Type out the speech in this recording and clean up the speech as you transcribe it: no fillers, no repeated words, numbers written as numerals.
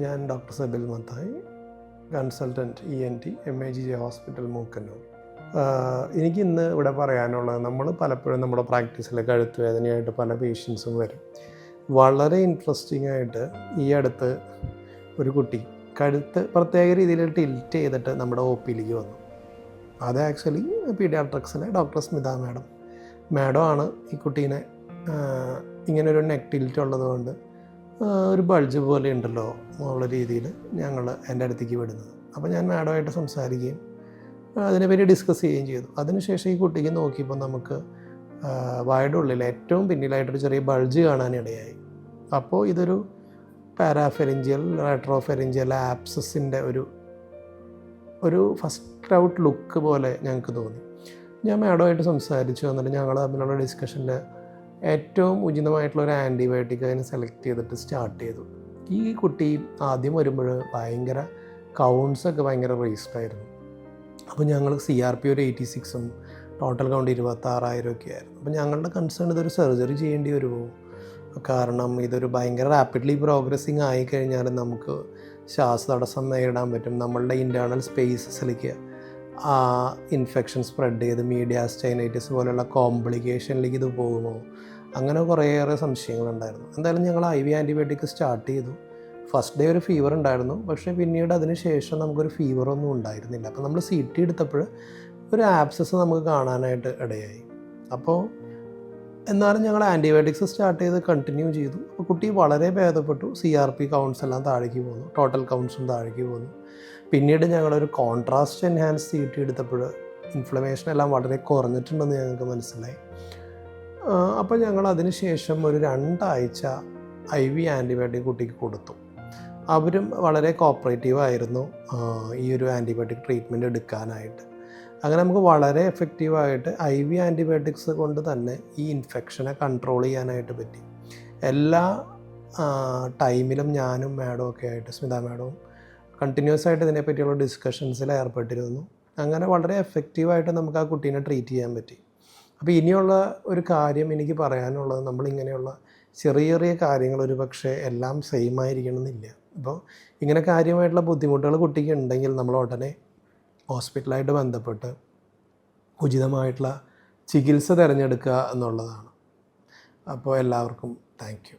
ഞാൻ doctor Sabil Mathai, consultant ENT MAGJ hospital Mookkannoor. എനിക്ക് ഇന്ന് ഇവിടെ പറയാനുള്ളത്, നമ്മൾ പലപ്പോഴും നമ്മുടെ പ്രാക്ടീസിൽ കഴുത്ത് വേദനയായിട്ട് പല പേഷ്യൻസും വരും. വളരെ ഇൻട്രസ്റ്റിംഗ് ആയിട്ട് ഈ അടുത്ത് ഒരു കുട്ടി കഴുത്ത് പ്രത്യേക രീതിയിൽ ടിൽറ്റ് ചെയ്തിട്ട് നമ്മുടെ OPയിലേക്ക് വന്നു. അത് ആക്ച്വലി പീഡിയാട്രിക്സിലെ ഡോക്ടർ സ്മിത മാഡം ആണ് ഈ കുട്ടീനെ ഇങ്ങനൊരു നെക്ക് ടിൽറ്റ് ഉള്ളതുകൊണ്ട് ഒരു ബൾജ് പോലെ ഉണ്ടല്ലോ എന്നുള്ള രീതിയിൽ എൻ്റെ അടുത്തേക്ക് വിടുന്നത്. അപ്പോൾ ഞാൻ മാഡമായിട്ട് സംസാരിക്കുകയും അതിനെപ്പറ്റി ഡിസ്കസ് ചെയ്യുകയും ചെയ്തു. അതിനുശേഷം ഈ കുട്ടിക്ക് നോക്കിയപ്പോൾ നമുക്ക് വായുടെ ഉള്ളിൽ ഏറ്റവും പിന്നിലായിട്ടൊരു ചെറിയ ബൾജ് കാണാനിടയായി. അപ്പോൾ ഇതൊരു പാരാഫെറിഞ്ചിയൽ റെട്രോഫെറിഞ്ചിയൽ ആപ്സസിൻ്റെ ഒരു ഫസ്റ്റ് ഔട്ട് ലുക്ക് പോലെ ഞങ്ങൾക്ക് തോന്നി. ഞാൻ മാഡമായിട്ട് സംസാരിച്ചു. എന്നിട്ട് ഞങ്ങൾ തമ്മിലുള്ള ഡിസ്കഷനിൽ ഏറ്റവും ഉചിതമായിട്ടുള്ള ഒരു ആൻറ്റിബയോട്ടിക് അതിനെ സെലക്ട് ചെയ്തിട്ട് സ്റ്റാർട്ട് ചെയ്തു. ഈ കുട്ടി ആദ്യം വരുമ്പോൾ ഭയങ്കര കൗണ്ട്സൊക്കെ ഭയങ്കര റേസ്ഡ് ആയിരുന്നു. അപ്പോൾ ഞങ്ങൾ CRP ഒരു 86ഉം ടോട്ടൽ കൗണ്ട് 26,000 ഒക്കെ ആയിരുന്നു. അപ്പോൾ ഞങ്ങളുടെ കൺസേൺ ഇതൊരു സർജറി ചെയ്യേണ്ടി വരുമോ, കാരണം ഇതൊരു ഭയങ്കര റാപ്പിഡ്ലി പ്രോഗ്രസ്സിങ് ആയിക്കഴിഞ്ഞാൽ നമുക്ക് ശ്വാസതടസ്സം നേരിടാൻ പറ്റും. നമ്മളുടെ ഇൻറ്റേർണൽ സ്പേസസിലേക്ക് ഇൻഫെക്ഷൻ സ്പ്രെഡ് ചെയ്ത് മീഡിയാസ്റ്റൈനൈറ്റിസ് പോലുള്ള കോംപ്ലിക്കേഷനിലേക്ക് ഇത് പോകുമോ, അങ്ങനെ കുറേയേറെ സംശയങ്ങളുണ്ടായിരുന്നു. എന്തായാലും ഞങ്ങൾ IV ആൻറ്റിബയോട്ടിക് സ്റ്റാർട്ട് ചെയ്തു. ഫസ്റ്റ് ഡേ ഒരു ഫീവർ ഉണ്ടായിരുന്നു, പക്ഷേ പിന്നീട് അതിന് ശേഷം നമുക്കൊരു ഫീവറൊന്നും ഉണ്ടായിരുന്നില്ല. അപ്പോൾ നമ്മൾ CT എടുത്തപ്പോൾ ഒരു ആപ്സസ് നമുക്ക് കാണാനായിട്ട് ഇടയായി. അപ്പോൾ എന്നാലും ഞങ്ങൾ ആൻറ്റിബയോട്ടിക്സ് സ്റ്റാർട്ട് ചെയ്ത് കണ്ടിന്യൂ ചെയ്തു. അപ്പോൾ കുട്ടി വളരെ ഭേദപ്പെട്ടു. CRP കൗണ്ട്സ് എല്ലാം താഴേക്ക് പോന്നു, ടോട്ടൽ കൗണ്ട്സും താഴേക്ക് പോന്നു. പിന്നീട് ഞങ്ങളൊരു കോൺട്രാസ്റ്റ് എൻഹാൻസ് CT എടുത്തപ്പോൾ ഇൻഫ്ലമേഷൻ എല്ലാം വളരെ കുറഞ്ഞിട്ടുണ്ടെന്ന് ഞങ്ങൾക്ക് മനസ്സിലായി. അപ്പോൾ ഞങ്ങൾ അതിന് ശേഷം ഒരു 2 ആഴ്ച IV ആൻറ്റിബയോട്ടിക് കുട്ടിക്ക് കൊടുത്തു. അവരും വളരെ കോപ്പറേറ്റീവ് ആയിരുന്നു ഈ ഒരു ആൻറ്റിബയോട്ടിക് ട്രീറ്റ്മെൻറ്റ് എടുക്കാനായിട്ട്. അങ്ങനെ നമുക്ക് വളരെ എഫക്റ്റീവായിട്ട് IV ആൻറ്റിബയോട്ടിക്സ് കൊണ്ട് തന്നെ ഈ ഇൻഫെക്ഷനെ കൺട്രോൾ ചെയ്യാനായിട്ട് പറ്റി. എല്ലാ ടൈമിലും ഞാനും മാഡവും ഒക്കെ ആയിട്ട്, സ്മിത മാഡവും കണ്ടിന്യൂസ് ആയിട്ട് ഇതിനെപ്പറ്റിയുള്ള ഡിസ്കഷൻസിൽ ഏർപ്പെട്ടിരുന്നു. അങ്ങനെ വളരെ എഫക്റ്റീവായിട്ട് നമുക്ക് ആ കുട്ടീനെ ട്രീറ്റ് ചെയ്യാൻ പറ്റി. അപ്പോൾ ഇനിയുള്ള ഒരു കാര്യം എനിക്ക് പറയാനുള്ളത്, നമ്മളിങ്ങനെയുള്ള ചെറിയ ചെറിയ കാര്യങ്ങൾ ഒരു പക്ഷേ എല്ലാം സെയിം ആയിരിക്കണമെന്നില്ല. ഇപ്പോൾ ഇങ്ങനെ കാര്യമായിട്ടുള്ള ബുദ്ധിമുട്ടുകൾ കുട്ടിക്ക് ഉണ്ടെങ്കിൽ നമ്മൾ ഉടനെ ഹോസ്പിറ്റലായിട്ട് ബന്ധപ്പെട്ട് ഉചിതമായിട്ടുള്ള ചികിത്സ തിരഞ്ഞെടുക്കുക എന്നുള്ളതാണ്. അപ്പോൾ എല്ലാവർക്കും താങ്ക് യു.